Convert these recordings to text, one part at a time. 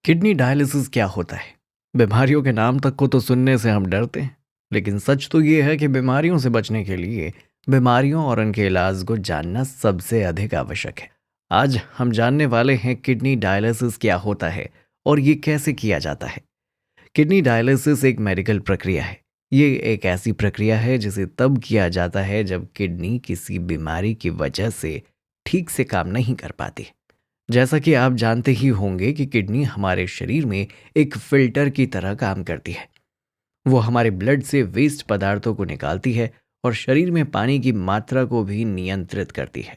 Kidney dialysis क्या होता है? बीमारियों के नाम तक को तो सुनने से हम डरते हैं, लेकिन सच तो ये है कि बीमारियों से बचने के लिए बीमारियों और उनके इलाज को जानना सबसे अधिक आवश्यक है। आज हम जानने वाले हैं किडनी डायलिसिस क्या होता है और ये कैसे किया जाता है। किडनी डायलिसिस एक मेडिकल प्रक्रिया है। ये एक ऐसी प्रक्रिया है जिसे तब किया जाता है जब किडनी किसी बीमारी की वजह से ठीक से काम नहीं कर पाती। जैसा कि आप जानते ही होंगे कि किडनी हमारे शरीर में एक फिल्टर की तरह काम करती है। वो हमारे ब्लड से वेस्ट पदार्थों को निकालती है और शरीर में पानी की मात्रा को भी नियंत्रित करती है।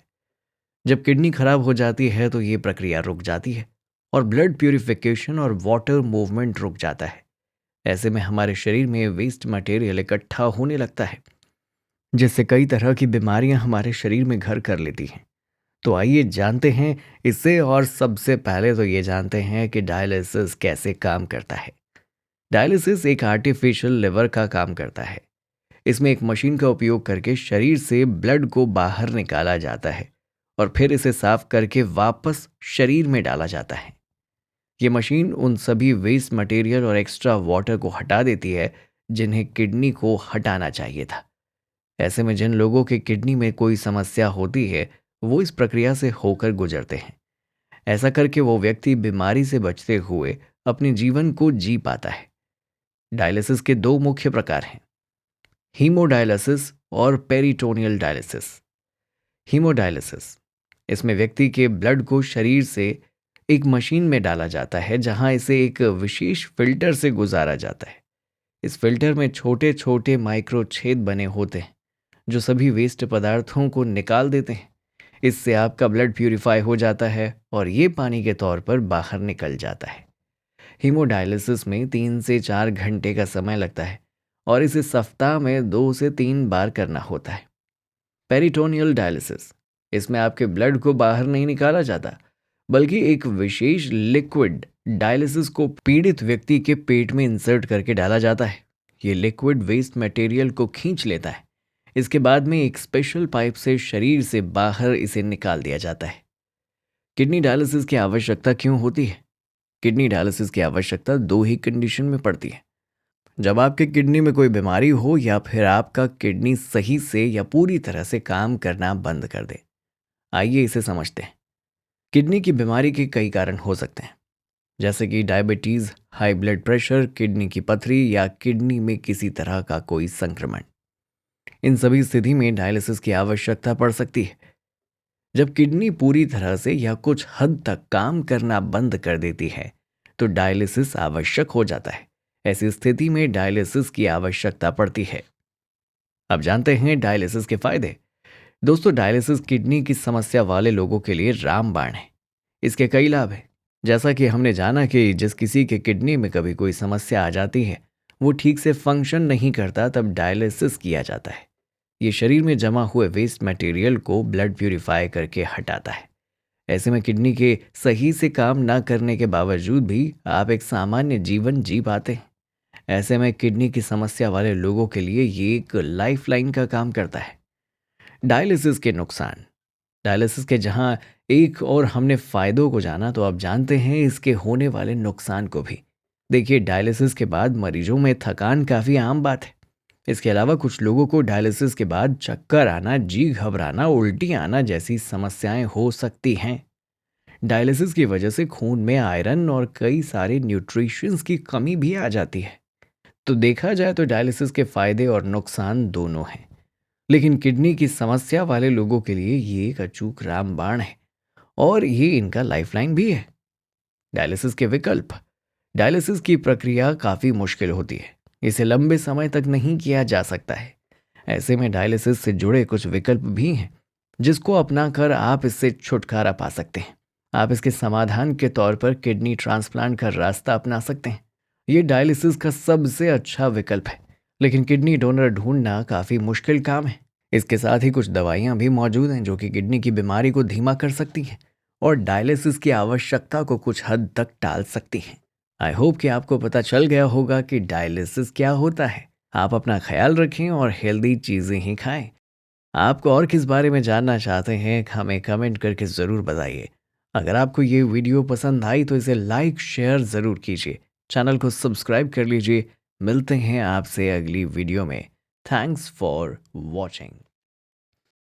जब किडनी खराब हो जाती है तो ये प्रक्रिया रुक जाती है और ब्लड प्यूरिफिकेशन और वाटर मूवमेंट रुक जाता है। ऐसे में हमारे शरीर में वेस्ट मटेरियल इकट्ठा होने लगता है, जिससे कई तरह की बीमारियां हमारे शरीर में घर कर लेती हैं। तो आइए जानते हैं इससे, और सबसे पहले तो ये जानते हैं कि डायलिसिस कैसे काम करता है। डायलिसिस एक आर्टिफिशियल लिवर का काम करता है। इसमें एक मशीन का उपयोग करके शरीर से ब्लड को बाहर निकाला जाता है और फिर इसे साफ करके वापस शरीर में डाला जाता है। ये मशीन उन सभी वेस्ट मटेरियल और एक्स्ट्रा वाटर को हटा देती है जिन्हें किडनी को हटाना चाहिए था। ऐसे में जिन लोगों के किडनी में कोई समस्या होती है, वो इस प्रक्रिया से होकर गुजरते हैं। ऐसा करके वो व्यक्ति बीमारी से बचते हुए अपने जीवन को जी पाता है। डायलिसिस के दो मुख्य प्रकार हैं, हीमोडायलिसिस और पेरिटोनियल डायलिसिस। हीमोडायलिसिस, इसमें व्यक्ति के ब्लड को शरीर से एक मशीन में डाला जाता है जहां इसे एक विशेष फिल्टर से गुजारा जाता है। इस फिल्टर में छोटे छोटे माइक्रो छेद बने होते हैं जो सभी वेस्ट पदार्थों को निकाल देते हैं। इससे आपका ब्लड प्यूरिफाई हो जाता है और ये पानी के तौर पर बाहर निकल जाता है। हीमोडायलिसिस में 3 से 4 घंटे का समय लगता है और इसे सप्ताह में 2 से 3 बार करना होता है। पेरिटोनियल डायलिसिस, इसमें आपके ब्लड को बाहर नहीं निकाला जाता, बल्कि एक विशेष लिक्विड डायलिसिस को पीड़ित व्यक्ति के पेट में इंसर्ट करके डाला जाता है। ये लिक्विड वेस्ट मटेरियल को खींच लेता है। इसके बाद में एक स्पेशल पाइप से शरीर से बाहर इसे निकाल दिया जाता है। किडनी डायलिसिस की आवश्यकता क्यों होती है? किडनी डायलिसिस की आवश्यकता दो ही कंडीशन में पड़ती है, जब आपके किडनी में कोई बीमारी हो या फिर आपका किडनी सही से या पूरी तरह से काम करना बंद कर दे। आइए इसे समझते हैं। किडनी की बीमारी के कई कारण हो सकते हैं, जैसे कि diabetes, high blood pressure, kidney की पथरी या किडनी में किसी तरह का कोई संक्रमण। इन सभी स्थिति में डायलिसिस की आवश्यकता पड़ सकती है। जब किडनी पूरी तरह से या कुछ हद तक काम करना बंद कर देती है तो डायलिसिस आवश्यक हो जाता है। ऐसी स्थिति में डायलिसिस की आवश्यकता पड़ती है। अब जानते हैं डायलिसिस के फायदे। दोस्तों, डायलिसिस किडनी की समस्या वाले लोगों के लिए रामबाण है। इसके कई लाभ हैं। जैसा कि हमने जाना कि जिस किसी के किडनी में कभी कोई समस्या आ जाती है, वो ठीक से फंक्शन नहीं करता, तब डायलिसिस किया जाता है। ये शरीर में जमा हुए वेस्ट मटेरियल को ब्लड प्यूरिफाई करके हटाता है। ऐसे में किडनी के सही से काम ना करने के बावजूद भी आप एक सामान्य जीवन जी पाते हैं। ऐसे में किडनी की समस्या वाले लोगों के लिए ये एक लाइफलाइन का काम करता है। डायलिसिस के नुकसान। डायलिसिस के जहां एक और हमने फायदों को जाना, तो अब जानते हैं इसके होने वाले नुकसान को भी। देखिए, डायलिसिस के बाद मरीजों में थकान काफ़ी आम बात है। इसके अलावा कुछ लोगों को डायलिसिस के बाद चक्कर आना, जी घबराना, उल्टी आना जैसी समस्याएं हो सकती हैं। डायलिसिस की वजह से खून में आयरन और कई सारे न्यूट्रिशंस की कमी भी आ जाती है। तो देखा जाए तो डायलिसिस के फायदे और नुकसान दोनों हैं, लेकिन किडनी की समस्या वाले लोगों के लिए ये एक अचूक रामबाण है और ये इनका लाइफलाइन भी है। डायलिसिस के विकल्प। डायलिसिस की प्रक्रिया काफ़ी मुश्किल होती है। इसे लंबे समय तक नहीं किया जा सकता है। ऐसे में डायलिसिस से जुड़े कुछ विकल्प भी हैं जिसको अपनाकर आप इससे छुटकारा पा सकते हैं। आप इसके समाधान के तौर पर किडनी ट्रांसप्लांट का रास्ता अपना सकते हैं। ये डायलिसिस का सबसे अच्छा विकल्प है, लेकिन किडनी डोनर ढूंढना काफ़ी मुश्किल काम है। इसके साथ ही कुछ दवाइयाँ भी मौजूद हैं जो कि किडनी की बीमारी को धीमा कर सकती हैं और डायलिसिस की आवश्यकता को कुछ हद तक टाल सकती हैं। आई होप कि आपको पता चल गया होगा कि डायलिसिस क्या होता है। आप अपना ख्याल रखें और हेल्दी चीज़ें ही खाएं। आपको और किस बारे में जानना चाहते हैं, हमें कमेंट करके ज़रूर बताइए। अगर आपको ये वीडियो पसंद आई तो इसे लाइक शेयर ज़रूर कीजिए, चैनल को सब्सक्राइब कर लीजिए। मिलते हैं आपसे अगली वीडियो में। Thanks for watching.